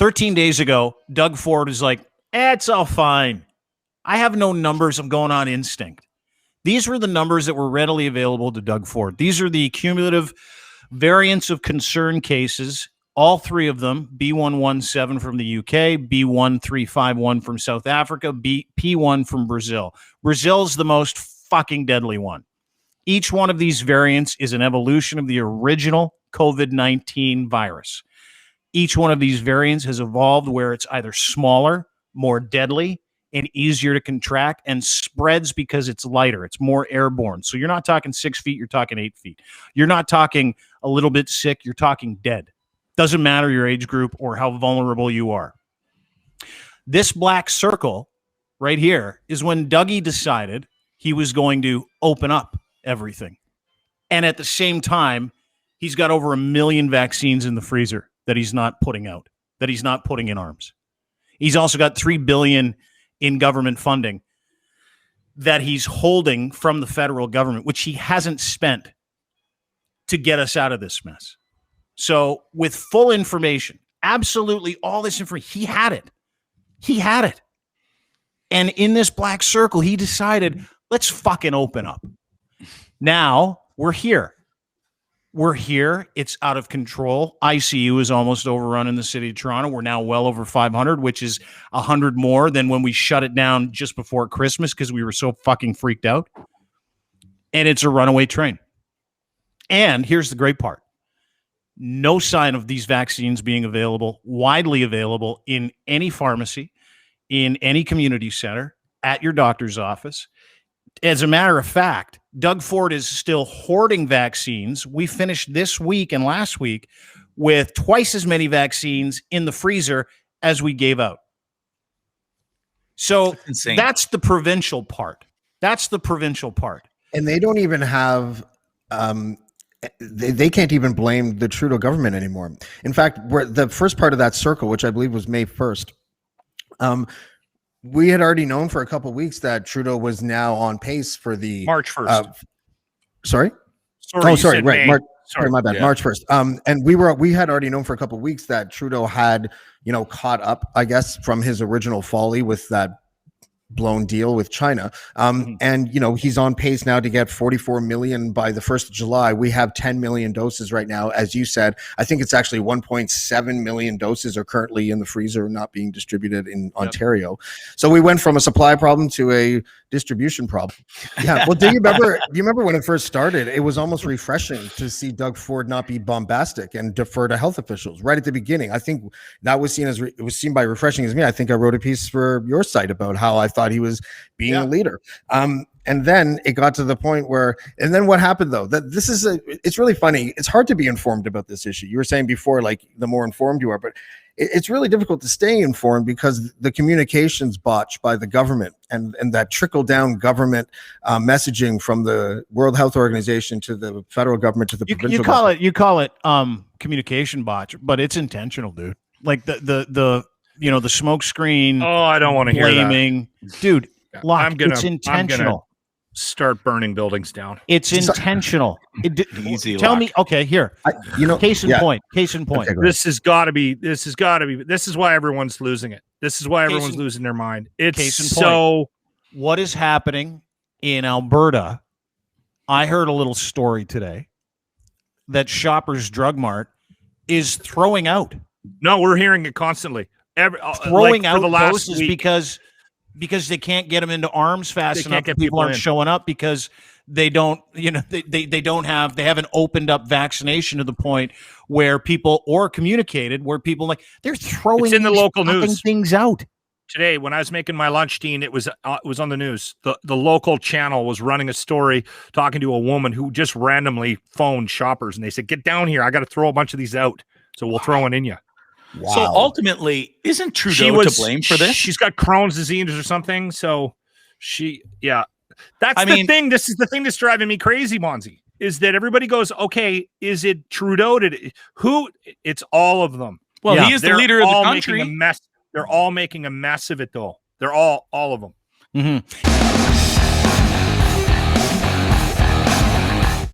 13 days ago, Doug Ford is like, it's all fine. I have no numbers. I'm going on instinct. These were the numbers that were readily available to Doug Ford. These are the cumulative variants of concern cases, all three of them, B117 from the UK, B1351 from South Africa, P1 from Brazil. Brazil's the most fucking deadly one. Each one of these variants is an evolution of the original COVID-19 virus. Each one of these variants has evolved where it's either smaller, more deadly, and easier to contract, and spreads because it's lighter. It's more airborne. So you're not talking 6 feet, you're talking 8 feet. You're not talking a little bit sick, you're talking dead. Doesn't matter your age group or how vulnerable you are. This black circle right here is when Dougie decided he was going to open up everything. And at the same time, he's got over 1 million vaccines in the freezer that he's not putting out, that he's not putting in arms. He's also got $3 billion in government funding that he's holding from the federal government, which he hasn't spent to get us out of this mess. So with full information, absolutely all this information, he had it. He had it. And in this black circle, he decided, let's fucking open up. Now we're here. We're here. It's out of control. ICU is almost overrun in the city of Toronto. We're now well over 500, which is 100 more than when we shut it down just before Christmas because we were so fucking freaked out. And it's a runaway train. And here's the great part. No sign of these vaccines being available, widely available in any pharmacy, in any community center, at your doctor's office. As a matter of fact, Doug Ford is still hoarding vaccines. We finished this week and last week with twice as many vaccines in the freezer as we gave out. So that's the provincial part. That's the provincial part. And they don't even have, they can't even blame the Trudeau government anymore. In fact, the first part of that circle, which I believe was May 1st, we had already known for a couple of weeks that Trudeau was now on pace for the March 1st. Sorry. Right. My bad. Yeah. March 1st. And we had already known for a couple of weeks that Trudeau had, caught up, I guess, from his original folly with that blown deal with China. And, he's on pace now to get 44 million by the 1st of July. We have 10 million doses right now. As you said, I think it's actually 1.7 million doses are currently in the freezer, not being distributed in Ontario. So we went from a supply problem to a distribution problem. Yeah. Well, do you remember when it first started? It was almost refreshing to see Doug Ford not be bombastic and defer to health officials right at the beginning. I think that was seen by refreshing as me. I think I wrote a piece for your site about how I thought he was being a leader. And then it got to the point where, and then what happened though, that it's really funny. It's hard to be informed about this issue. You were saying before, like the more informed you are, but it's really difficult to stay informed because the communications botched by the government and that trickle down government messaging from the World Health Organization to the federal government to the provincial government. You call it communication botch, but it's intentional, dude. Like the smoke screen. Oh, I don't want to hear that. Dude, it's intentional. I'm gonna start burning buildings down. It's intentional. Easy. Tell me, okay, here. Case in point. Okay, this has got to be. This is why everyone's losing it. This is why everyone's losing their mind. It's what is happening in Alberta? I heard a little story today that Shoppers Drug Mart is throwing out. No, we're hearing it constantly. Throwing out doses because they can't get them into arms fast enough. People aren't showing up because they don't, they haven't opened up vaccination to the point where people or communicated where people they're throwing it's in the local news things out. Today, when I was making my lunch, Dean, it was on the news. The local channel was running a story talking to a woman who just randomly phoned Shoppers and they said, "Get down here. I got to throw a bunch of these out. So we'll throw one in you." Wow. So ultimately, isn't Trudeau to blame for this? She's got Crohn's disease or something. So that's the thing. This is the thing that's driving me crazy, Monzi, is that everybody goes, okay, is it Trudeau? It's all of them. Well, he is the leader of the country. They're all making a mess of it, though. They're all of them. Mm-hmm.